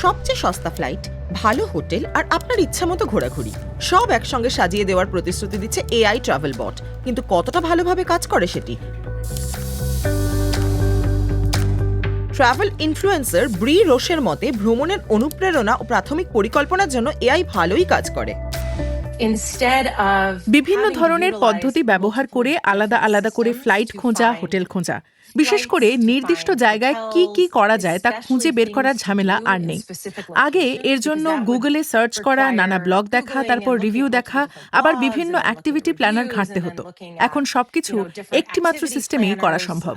সবচেয়ে সস্তা ফ্লাইট, ভালো হোটেল আর আপনার ইচ্ছা মতো ঘোরাঘুরি সব একসঙ্গে সাজিয়ে দেওয়ার প্রতিশ্রুতি দিচ্ছে এআই ট্রাভেল বট। কিন্তু কতটা ভালোভাবে কাজ করে সেটি? ট্রাভেল ইনফ্লুয়েন্সার ব্রি রোশের মতে ভ্রমণের অনুপ্রেরণা ও প্রাথমিক পরিকল্পনার জন্য এআই ভালোই কাজ করে। বিভিন্ন ধরনের পদ্ধতি ব্যবহার করে আলাদা আলাদা করে ফ্লাইট খোঁজা, হোটেল খোঁজা, বিশেষ করে নির্দিষ্ট জায়গায় কি কি করা যায় তা খুঁজে বের করার ঝামেলা আর নেই। আগে এর জন্য গুগলে সার্চ করা, নানা ব্লগ দেখা, তারপর রিভিউ দেখা, আবার বিভিন্ন অ্যাক্টিভিটি প্ল্যানার ঘাঁটতে হতো। এখন সবকিছু একটিমাত্র সিস্টেমেই করা সম্ভব।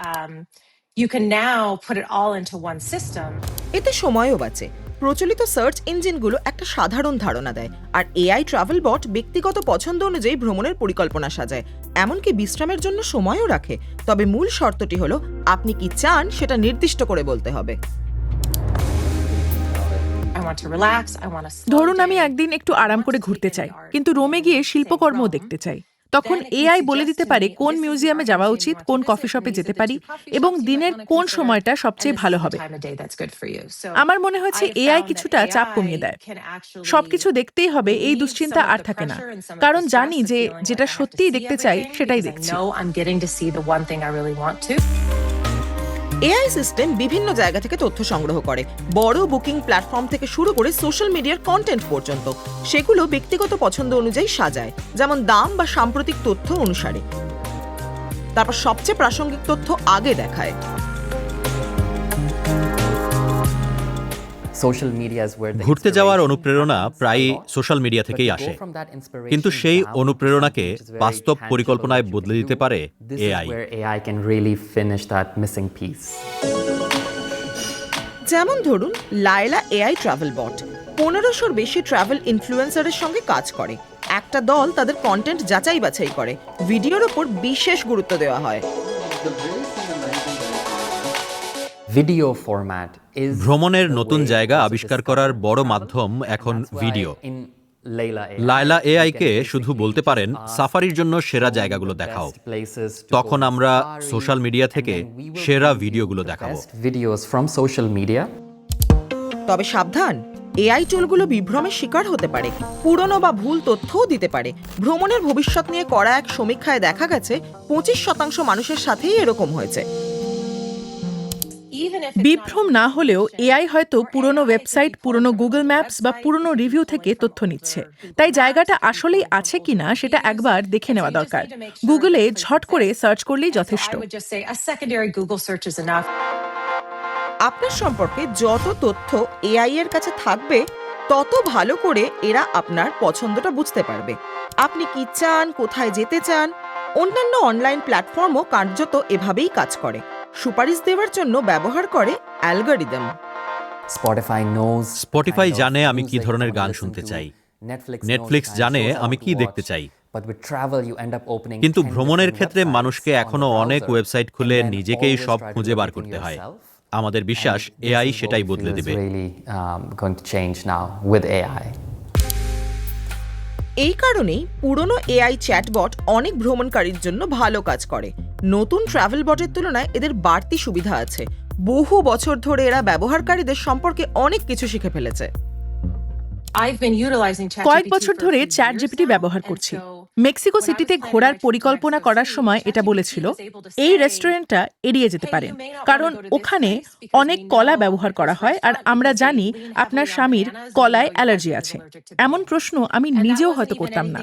এতে সময়ও বাঁচে। প্রচলিত সার্চ ইঞ্জিনগুলো একটা সাধারণ ধারণা দেয়, আর এআই ট্রাভেল বট ব্যক্তিগত পছন্দ অনুযায়ী ভ্রমণের পরিকল্পনা সাজায়, এমনকি বিশ্রামের জন্য সময়ও রাখে। তবে মূল শর্তটি হলো আপনি কি চান সেটা নির্দিষ্ট করে বলতে হবে। ধরুন আমি একদিন একটু আরাম করে ঘুরতে চাই, কিন্তু রোমে গিয়ে শিল্পকর্ম দেখতে চাই। তখন এআই বলে দিতে পারে কোন মিউজিয়ামে যাওয়া উচিত, কোন কফি শপে যেতে পারি এবং দিনের কোন সময়টা সবচেয়ে ভালো হবে। আমার মনে হচ্ছে এআই কিছুটা চাপ কমিয়ে দেয়। সবকিছু দেখতেই হবে এই দুশ্চিন্তা আর থাকে না, কারণ জানি যে যেটা সত্যিই দেখতে চাই সেটাই দেখছি। এআই সিস্টেম বিভিন্ন জায়গা থেকে তথ্য সংগ্রহ করে, বড় বুকিং প্ল্যাটফর্ম থেকে শুরু করে সোশ্যাল মিডিয়ার কন্টেন্ট পর্যন্ত। সেগুলো ব্যক্তিগত পছন্দ অনুযায়ী সাজায়, যেমন দাম বা সাম্প্রতিক তথ্য অনুসারে। তারপর সবচেয়ে প্রাসঙ্গিক তথ্য আগে দেখায়। ঘুরতে যাওয়ার অনুপ্রেরণা প্রায়ই সোশ্যাল মিডিয়া থেকেই আসে, কিন্তু সেই অনুপ্রেরণাকে বাস্তব পরিকল্পনায় বদলে দিতে পারে এআই। যেমন ধরুন লায়লা এআই ট্রাভেল বট 1500-র বেশি ট্রাভেল ইনফ্লুয়েন্সারের সঙ্গে কাজ করে। একটা দল তাদের কন্টেন্ট যাচাই বাছাই করে, ভিডিওর ওপর বিশেষ গুরুত্ব দেওয়া হয়। ভ্রমণের নতুন জায়গা আবিষ্কার করার বড় মাধ্যম এখন ভিডিও। লায়লা এআইকে শুধু বলতে পারেন সাফারির জন্য সেরা জায়গাগুলো দেখাও, তখন আমরা সোশ্যাল মিডিয়া থেকে সেরা ভিডিওগুলো দেখাবো। তবে সাবধান, এআই টুলগুলো বিভ্রমের শিকার হতে পারে, পুরনো বা ভুল তথ্যও দিতে পারে। ভ্রমণের ভবিষ্যৎ নিয়ে করা এক সমীক্ষায় দেখা গেছে 25% মানুষের সাথেই এরকম হয়েছে। বিভ্রম না হলেও এআই হয়তো পুরনো ওয়েবসাইট, পুরনো গুগল ম্যাপস বা পুরনো রিভিউ থেকে তথ্য নিচ্ছে। তাই জায়গাটা আসলেই আছে কিনা সেটা একবার দেখে নেওয়া দরকার। গুগলে ঝট করে সার্চ করলেই যথেষ্ট। আপনার সম্পর্কে যত তথ্য এআই এর কাছে থাকবে, তত ভালো করে এরা আপনার পছন্দটা বুঝতে পারবে। আপনি কি চান, কোথায় যেতে চান। অন্যান্য অনলাইন প্ল্যাটফর্মও কার্যত এভাবেই কাজ করে, সুপারিশ দেওয়ার জন্য ব্যবহার করে অ্যালগরিদম। স্পটিফাই জানে আমি কি ধরনের গান শুনতে চাই, নেটফ্লিক্স জানে আমি কি দেখতে চাই। কিন্তু ভ্রমণের ক্ষেত্রে মানুষকে এখনো অনেক ওয়েবসাইট খুলে নিজেকেই সব খুঁজে বার করতে হয়। আমাদের বিশ্বাস এআই সেটাই বদলে দেবে। এই কারণেই পুরনো এআই চ্যাটবট অনেক ভ্রমণকারীর জন্য ভালো কাজ করে। নতুন ট্রাভেল বটের তুলনায় এদের বাড়তি সুবিধা আছে। বহু বছর ধরে এরা ব্যবহারকারীদের সম্পর্কে অনেক কিছু শিখে ফেলেছে। কয়েক বছর ধরে চ্যাটজিপিটি ব্যবহার করছি। মেক্সিকো সিটিতে ঘোরার পরিকল্পনা করার সময় এটা বলেছিল এই রেস্টুরেন্টটা এড়িয়ে যেতে পারেন, কারণ ওখানে অনেক কলা ব্যবহার করা হয় আর আমরা জানি আপনার স্বামীর কলায় অ্যালার্জি আছে। এমন প্রশ্ন আমি নিজেও হয়তো করতাম না।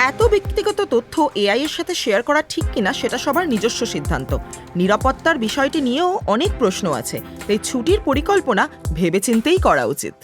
এত ব্যক্তিগত তথ্য এআই এর সাথে শেয়ার করা ঠিক কিনা সেটা সবার নিজস্ব সিদ্ধান্ত। নিরাপত্তার বিষয়টি নিয়েও অনেক প্রশ্ন আছে, তাই ছুটির পরিকল্পনা ভেবেচিন্তেই করা উচিত।